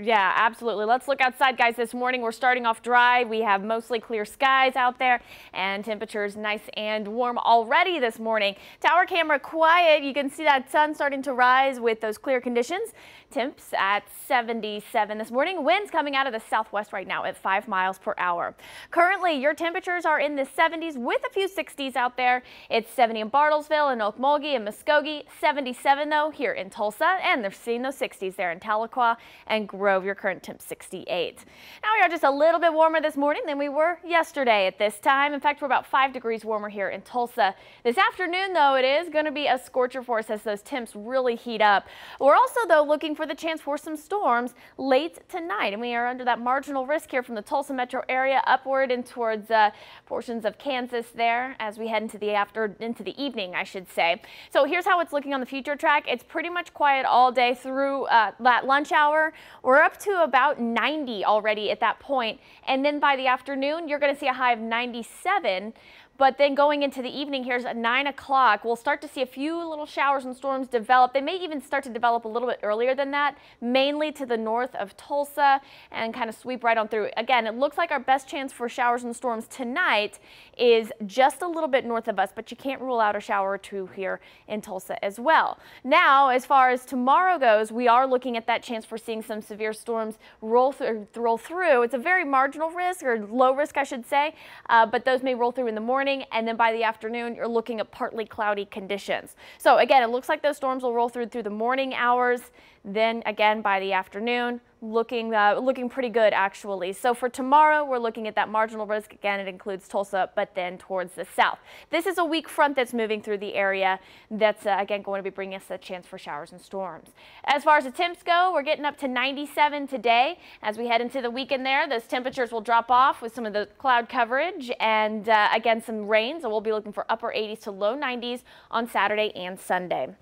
Yeah, absolutely. Let's look outside, guys. This morning we're starting off dry. We have mostly clear skies out there and temperatures nice and warm already this morning. Tower camera quiet. You can see that sun starting to rise with those clear conditions. Temps at 77 this morning. Winds coming out of the southwest right now at 5 miles per hour. Currently, your temperatures are in the 70s with a few 60s out there. It's 70 in Bartlesville and Okmulgee and Muskogee. 77 though here in Tulsa, and they're seeing those 60s there in Tahlequah and Grove. Your current temp 68. Now we are just a little bit warmer this morning than we were yesterday at this time. In fact, we're about 5 degrees warmer here in Tulsa. This afternoon, though, it is going to be a scorcher for us as those temps really heat up. We're also, though, looking for the chance for some storms late tonight, and we are under that marginal risk here from the Tulsa metro area upward and towards portions of Kansas there as we head into the evening, I should say. So here's how it's looking on the future track. It's pretty much quiet all day through that lunch hour. We're up to about 90 already at that point, and then by the afternoon you're going to see a high of 97. But then going into the evening, here's at 9 o'clock, we'll start to see a few little showers and storms develop. They may even start to develop a little bit earlier than that, mainly to the north of Tulsa, and kind of sweep right on through. Again, it looks like our best chance for showers and storms tonight is just a little bit north of us, but you can't rule out a shower or two here in Tulsa as well. Now, as far as tomorrow goes, we are looking at that chance for seeing some severe storms roll through. It's a very marginal risk, or low risk, I should say, but those may roll through in the morning. And then by the afternoon, you're looking at partly cloudy conditions. So again, it looks like those storms will roll through the morning hours. Then again, by the afternoon, looking pretty good actually. So for tomorrow, we're looking at that marginal risk. Again, it includes Tulsa, but then towards the south. This is a weak front that's moving through the area. That's again going to be bringing us a chance for showers and storms. As far as the temps go, we're getting up to 97 today. As we head into the weekend there, those temperatures will drop off with some of the cloud coverage and again some rain. So we'll be looking for upper 80s to low 90s on Saturday and Sunday.